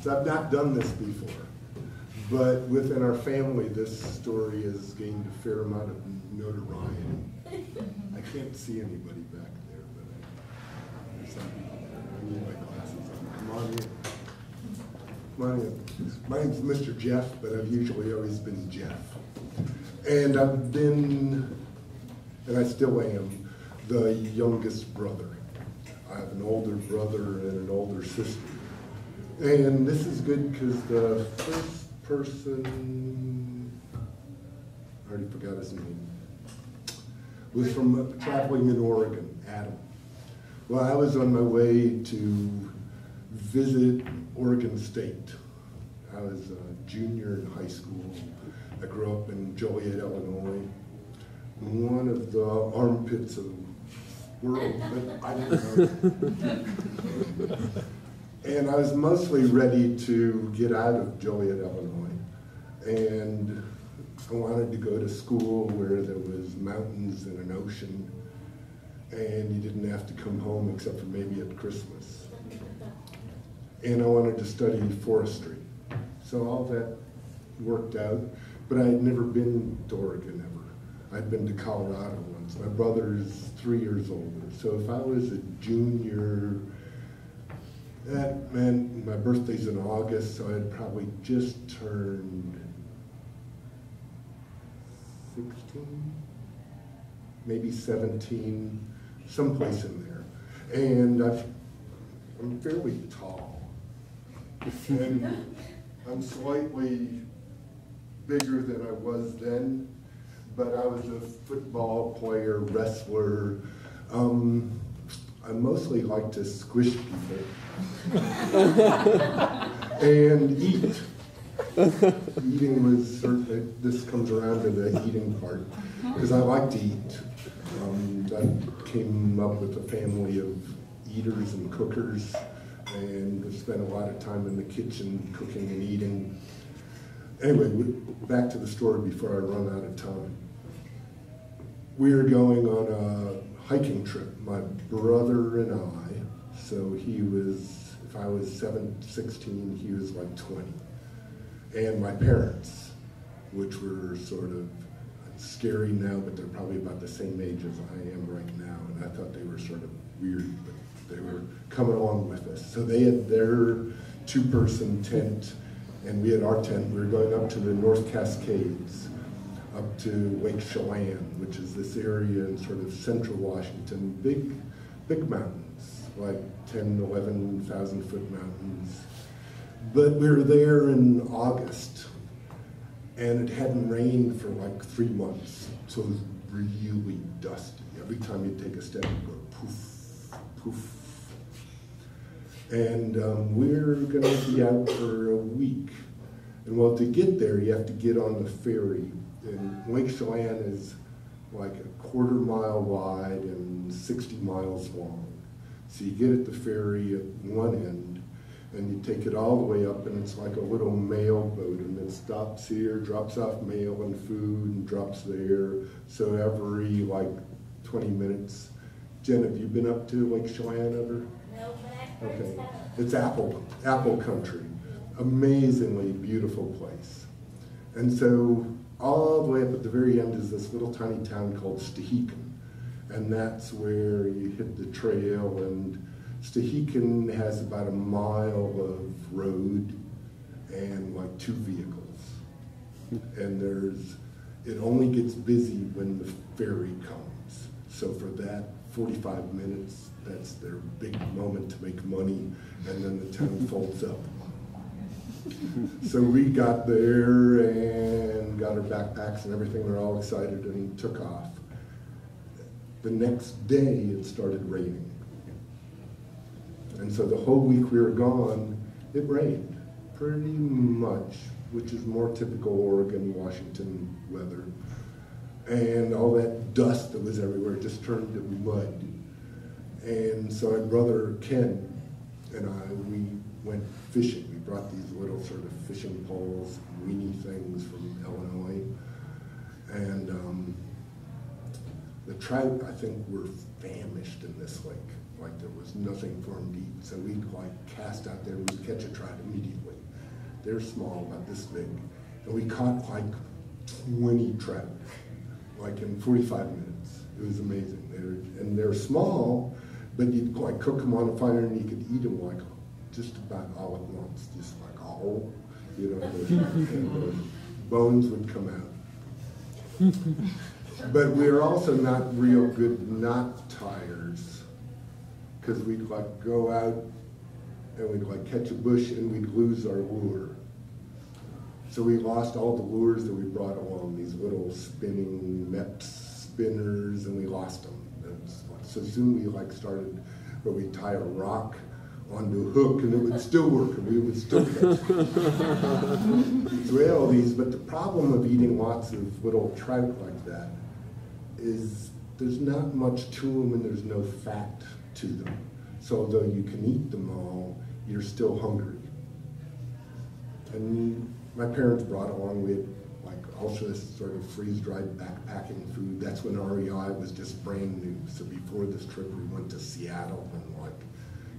So I've not done this before, but within our family, this story has gained a fair amount of notoriety. I can't see anybody back there, but there's some people there. I need my glasses on. Come on in. Come on in. My name's Mr. Jeff, but I've usually always been Jeff. And I've been, and I still am, the youngest brother. I have an older brother and an older sister. And this is good because the first person, I already forgot his name, was from traveling in Oregon, Adam. Well, I was on my way to visit Oregon State. I was a junior in high school. I grew up in Joliet, Illinois, one of the armpits of the world, but I didn't know. And I was mostly ready to get out of Joliet, Illinois, and I wanted to go to school where there was mountains and an ocean, and you didn't have to come home except for maybe at Christmas. And I wanted to study forestry. So all that worked out, but I had never been to Oregon ever. I'd been to Colorado once. My brother's 3 years older, so if I was a junior, that meant my birthday's in August, so I had probably just turned 16, maybe 17, someplace in there. And I'm fairly tall. And I'm slightly bigger than I was then, but I was a football player, wrestler. I mostly like to squish people and eat. Eating was certainly, this comes around to the eating part, because I like to eat. I came up with a family of eaters and cookers, and spent a lot of time in the kitchen cooking and eating. Anyway, back to the story before I run out of time. We were going on a hiking trip, my brother and I. So he was, if I was 16, he was like 20. And my parents, which were sort of scary now, but they're probably about the same age as I am right now. And I thought they were sort of weird, but they were coming along with us. So they had their two-person tent, and we had our tent. We were going up to the North Cascades, up to Lake Chelan, which is this area in sort of central Washington, big mountains, like 10, 11,000 foot mountains. But we were there in August, and it hadn't rained for like 3 months, so it was really dusty. Every time you'd take a step, you'd go poof, poof. And we're gonna be out for a week. And well, to get there, you have to get on the ferry. And Lake Chelan is like a 1/4 mile wide and 60 miles long. So you get at the ferry at one end, and you take it all the way up, and it's like a little mail boat, and it stops here, drops off mail and food, and drops there. So every like 20 minutes. Jen, have you been up to Lake Chelan ever? No, but I've heard Okay, stuff. it's apple country. Amazingly beautiful place. And so all the way up at the very end is this little tiny town called Stehekin. And that's where you hit the trail, and Stehekin has about a mile of road and like 2 vehicles. And it only gets busy when the ferry comes. So for that 45 minutes, that's their big moment to make money, and then the town folds up. So we got there and got our backpacks and everything. We were all excited and took off. The next day, it started raining. And so the whole week we were gone, it rained pretty much, which is more typical Oregon, Washington weather. And all that dust that was everywhere just turned to mud. And so my brother Ken and we went fishing. We brought these little sort of fishing poles, weenie things from Illinois. And the trout, I think, were famished in this lake. Like there was nothing for them to eat. So we'd like cast out there and we'd catch a trout immediately. They're small, about this big. And we caught like 20 trout, like in 45 minutes. It was amazing. They're small, but you'd like cook them on a fire and you could eat them like just about all at once, just like all, you know, and the bones would come out. But we're also not real good knot tiers, because we'd like go out and we'd like catch a bush and we'd lose our lure. So we lost all the lures that we brought along, these little spinning Mepps spinners, and we lost them. So soon we like started where we tie a rock onto a hook and it would still work and we would still catch them. So we had all these, but the problem of eating lots of little trout like that is there's not much to them and there's no fat to them. So although you can eat them all, you're still hungry. And my parents brought along with like also this sort of freeze-dried backpacking food. That's when REI was just brand new. So before this trip, we went to Seattle and like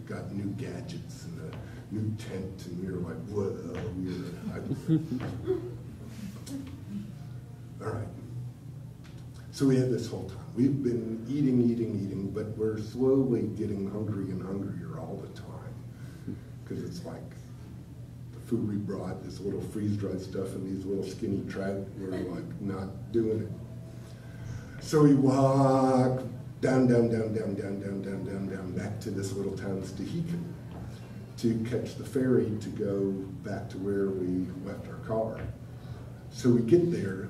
got new gadgets and a new tent, and we were like, whoa, all right. So we had this whole time. We've been eating, but we're slowly getting hungry and hungrier all the time. Because it's like the food we brought, this little freeze-dried stuff and these little skinny trout, we're like not doing it. So we walk down, back to this little town, Stehekin, to catch the ferry to go back to where we left our car. So we get there,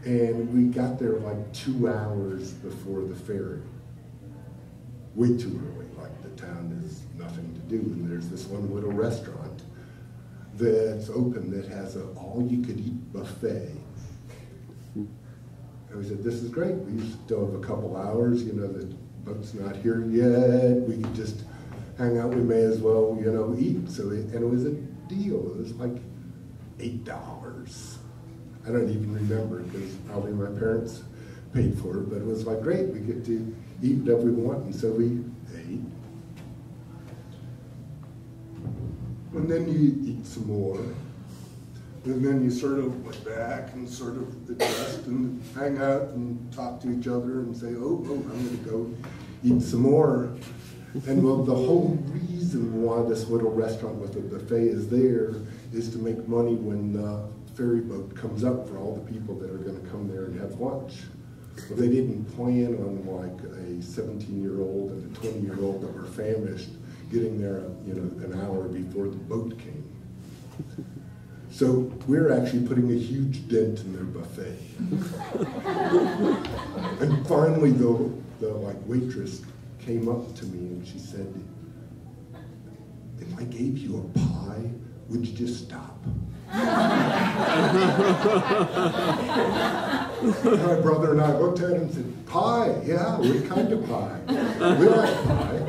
and we got there like 2 hours before the ferry. Way too early, like the town is nothing to do, and there's this one little restaurant that's open that has an all-you-could-eat buffet. And we said, this is great, we still have a couple hours, you know, the boat's not here yet, we could just hang out, we may as well, you know, eat. So and it was a deal, it was like $8. I don't even remember, because probably my parents paid for it, but it was like, great, we get to eat whatever we want, and so we ate. And then you eat some more. And then you sort of went back and sort of adjust and hang out and talk to each other and say, oh, I'm going to go eat some more. And well, the whole reason why this little restaurant with a buffet is there is to make money when the ferry boat comes up for all the people that are going to come there and have lunch. Well, they didn't plan on like a 17-year-old and a 20-year-old that were famished getting there, you know, an hour before the boat came. So we're actually putting a huge dent in their buffet. And finally, the like waitress came up to me and she said, if I gave you a pie, would you just stop? My brother and I looked at him and said, pie? Yeah, what kind of pie? We like pie.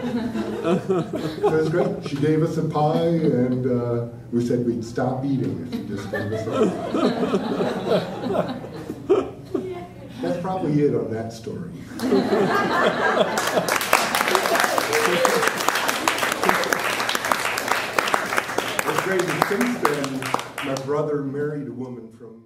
So it was great. She gave us a pie, and we said we'd stop eating if she just gave us a pie. That's probably it on that story. It was great. And since then, my brother married a woman from